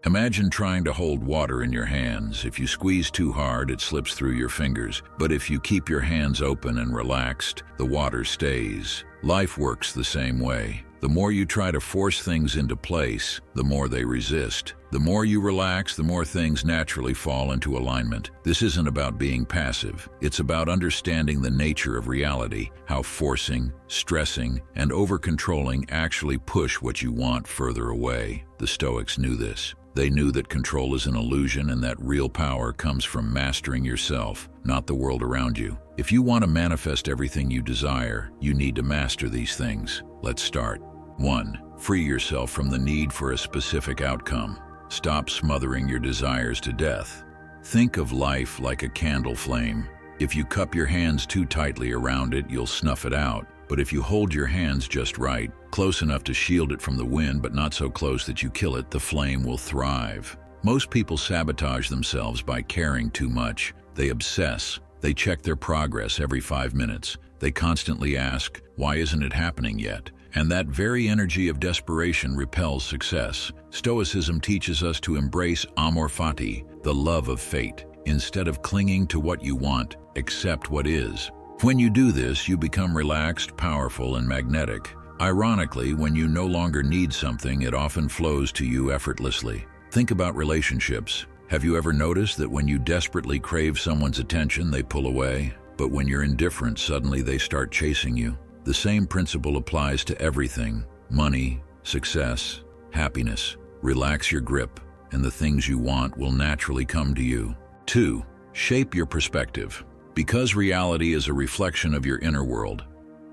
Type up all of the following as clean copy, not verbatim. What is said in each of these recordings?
Imagine trying to hold water in your hands. If you squeeze too hard, it slips through your fingers. But if you keep your hands open and relaxed, the water stays. Life works the same way. The more you try to force things into place, the more they resist. The more you relax, the more things naturally fall into alignment. This isn't about being passive. It's about understanding the nature of reality, how forcing, stressing, and over-controlling actually push what you want further away. The Stoics knew this. They knew that control is an illusion and that real power comes from mastering yourself, not the world around you. If you want to manifest everything you desire, you need to master these things. Let's start. 1. Free yourself from the need for a specific outcome. Stop smothering your desires to death. Think of life like a candle flame. If you cup your hands too tightly around it, you'll snuff it out. But if you hold your hands just right, close enough to shield it from the wind but not so close that you kill it, the flame will thrive. Most people sabotage themselves by caring too much. They obsess. They check their progress every 5 minutes. They constantly ask, why isn't it happening yet? And that very energy of desperation repels success. Stoicism teaches us to embrace amor fati, the love of fate. Instead of clinging to what you want, accept what is. When you do this, you become relaxed, powerful, and magnetic. Ironically, when you no longer need something, it often flows to you effortlessly. Think about relationships. Have you ever noticed that when you desperately crave someone's attention, they pull away? But when you're indifferent, suddenly they start chasing you. The same principle applies to everything: money, success, happiness. Relax your grip, and the things you want will naturally come to you. 2. Shape your perspective. Because reality is a reflection of your inner world.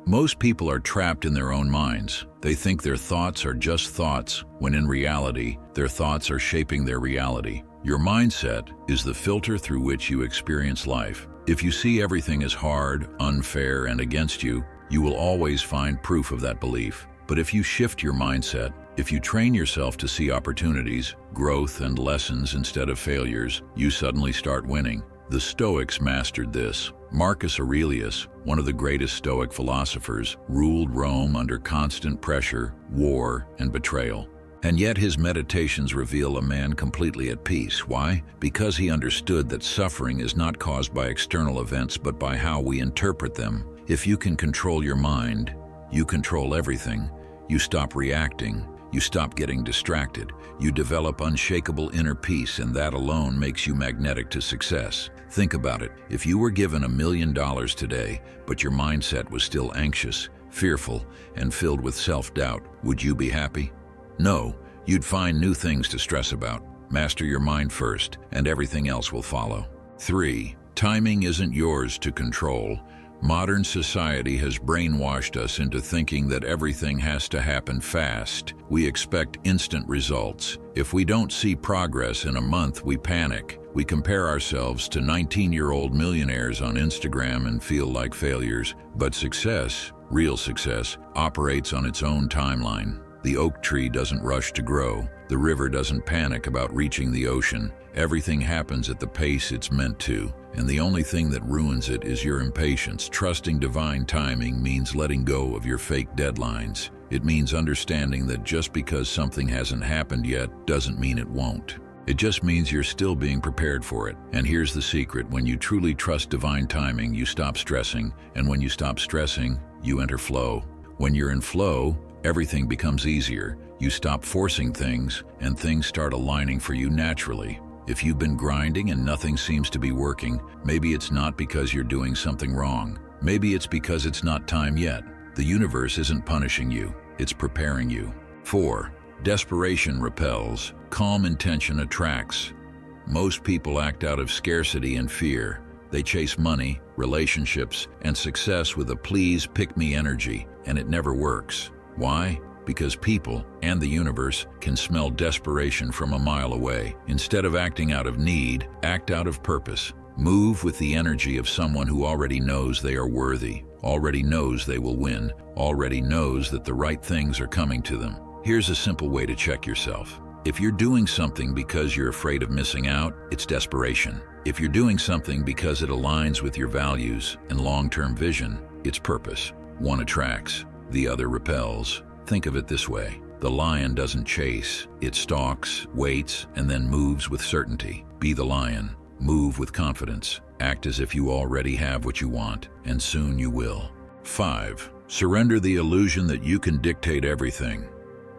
Most people are trapped in their own minds. They think their thoughts are just thoughts, when in reality, their thoughts are shaping their reality. Your mindset is the filter through which you experience life. If you see everything as hard, unfair, and against you, you will always find proof of that belief. But if you shift your mindset, if you train yourself to see opportunities, growth, and lessons instead of failures, you suddenly start winning. The Stoics mastered this. Marcus Aurelius, one of the greatest Stoic philosophers, ruled Rome under constant pressure, war, and betrayal. And yet his meditations reveal a man completely at peace. Why? Because he understood that suffering is not caused by external events but by how we interpret them. If you can control your mind, you control everything. You stop reacting. You stop getting distracted. You develop unshakable inner peace, and that alone makes you magnetic to success. Think about it. If you were given $1 million today, but your mindset was still anxious, fearful, and filled with self-doubt, would you be happy? No, you'd find new things to stress about. Master your mind first, and everything else will follow. 3. Timing isn't yours to control. Modern society has brainwashed us into thinking that everything has to happen fast. We expect instant results. If we don't see progress in a month, we panic. We compare ourselves to 19-year-old millionaires on Instagram and feel like failures. But success, real success, operates on its own timeline. The oak tree doesn't rush to grow. The river doesn't panic about reaching the ocean. Everything happens at the pace it's meant to, and the only thing that ruins it is your impatience. Trusting divine timing means letting go of your fake deadlines. It means understanding that just because something hasn't happened yet doesn't mean it won't. It just means you're still being prepared for it. And here's the secret: when you truly trust divine timing, you stop stressing, and when you stop stressing, you enter flow. When you're in flow, everything becomes easier. You stop forcing things, and things start aligning for you naturally. If you've been grinding and nothing seems to be working, maybe it's not because you're doing something wrong. Maybe it's because it's not time yet. The universe isn't punishing you, it's preparing you. 4. Desperation repels. Calm intention attracts. Most people act out of scarcity and fear. They chase money, relationships, and success with a please pick me energy, and it never works. Why? Because people and the universe can smell desperation from a mile away. Instead of acting out of need, act out of purpose. Move with the energy of someone who already knows they are worthy, already knows they will win, already knows that the right things are coming to them. Here's a simple way to check yourself. If you're doing something because you're afraid of missing out, it's desperation. If you're doing something because it aligns with your values and long-term vision, it's purpose. One attracts, the other repels. Think of it this way. The lion doesn't chase. It stalks, waits, and then moves with certainty. Be the lion. Move with confidence. Act as if you already have what you want, and soon you will. 5. Surrender the illusion that you can dictate everything.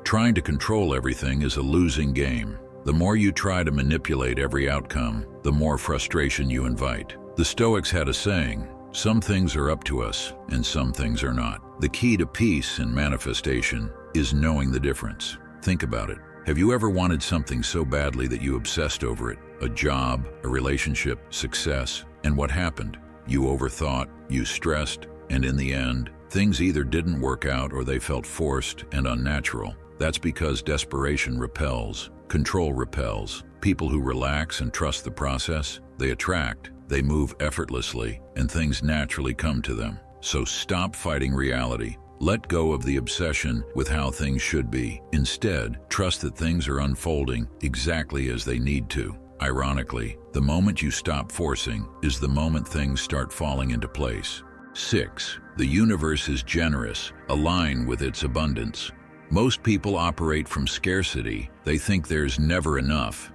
Trying to control everything is a losing game. The more you try to manipulate every outcome, the more frustration you invite. The Stoics had a saying, some things are up to us, and some things are not. The key to peace and manifestation is knowing the difference. Think about it. Have you ever wanted something so badly that you obsessed over it? A job, a relationship, success. And what happened? You overthought, you stressed, and in the end, things either didn't work out or they felt forced and unnatural. That's because desperation repels, control repels. People who relax and trust the process, they attract, they move effortlessly, and things naturally come to them. So stop fighting reality. Let go of the obsession with how things should be. Instead, trust that things are unfolding exactly as they need to. Ironically, the moment you stop forcing is the moment things start falling into place. 6. The universe is generous. Align with its abundance. Most people operate from scarcity. They think there's never enough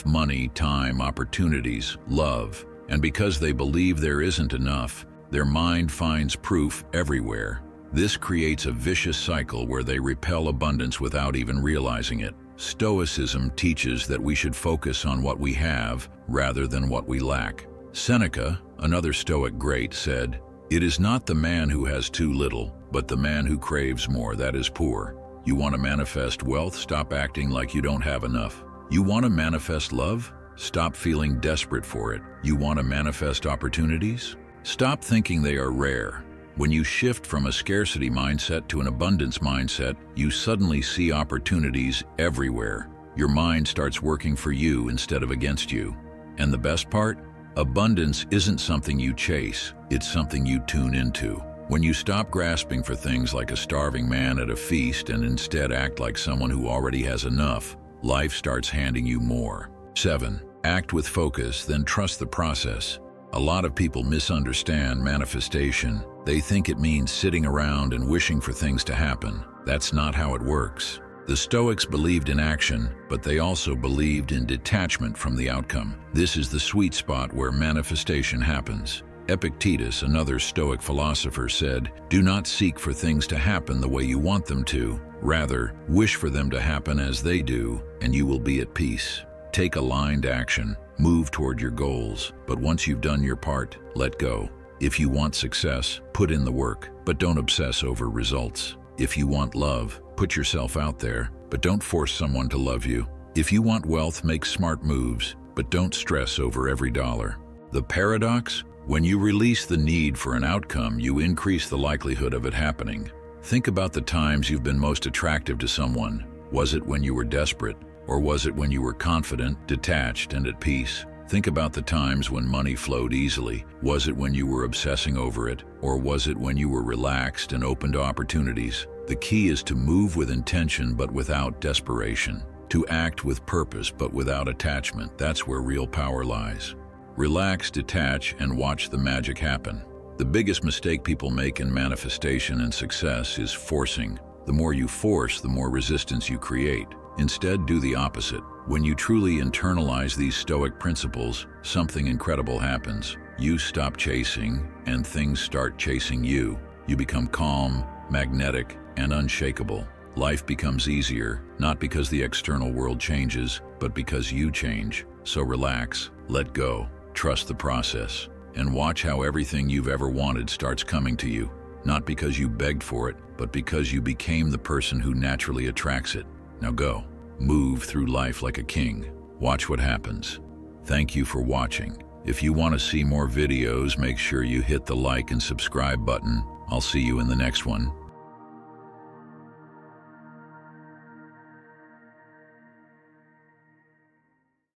money, time, opportunities, love. And because they believe there isn't enough, their mind finds proof everywhere. This creates a vicious cycle where they repel abundance without even realizing it. Stoicism teaches that we should focus on what we have rather than what we lack. Seneca, another Stoic great, said, "It is not the man who has too little, but the man who craves more that is poor." You want to manifest wealth? Stop acting like you don't have enough. You want to manifest love? Stop feeling desperate for it. You want to manifest opportunities? Stop thinking they are rare. When you shift from a scarcity mindset to an abundance mindset, you suddenly see opportunities everywhere. Your mind starts working for you instead of against you. And the best part? Abundance isn't something you chase, it's something you tune into. When you stop grasping for things like a starving man at a feast and instead act like someone who already has enough, life starts handing you more. 7. Act with focus, then trust the process. A lot of people misunderstand manifestation. They think it means sitting around and wishing for things to happen. That's not how it works. The Stoics believed in action, but they also believed in detachment from the outcome. This is the sweet spot where manifestation happens. Epictetus, another Stoic philosopher, said, "Do not seek for things to happen the way you want them to. Rather, wish for them to happen as they do, and you will be at peace." Take aligned action. Move toward your goals, but once you've done your part, let go. If you want success, put in the work, but don't obsess over results. If you want love, put yourself out there, but don't force someone to love you. If you want wealth, make smart moves, but don't stress over every dollar. The paradox? When you release the need for an outcome, you increase the likelihood of it happening. Think about the times you've been most attractive to someone. Was it when you were desperate? Or was it when you were confident, detached, and at peace? Think about the times when money flowed easily. Was it when you were obsessing over it? Or was it when you were relaxed and open to opportunities? The key is to move with intention but without desperation. To act with purpose but without attachment. That's where real power lies. Relax, detach, and watch the magic happen. The biggest mistake people make in manifestation and success is forcing. The more you force, the more resistance you create. Instead, do the opposite. When you truly internalize these Stoic principles, something incredible happens. You stop chasing, and things start chasing you. You become calm, magnetic, and unshakable. Life becomes easier, not because the external world changes, but because you change. So relax, let go, trust the process, and watch how everything you've ever wanted starts coming to you. Not because you begged for it, but because you became the person who naturally attracts it. Now go. Move through life like a king. Watch what happens. Thank you for watching. If you want to see more videos, make sure you hit the like and subscribe button. I'll see you in the next one.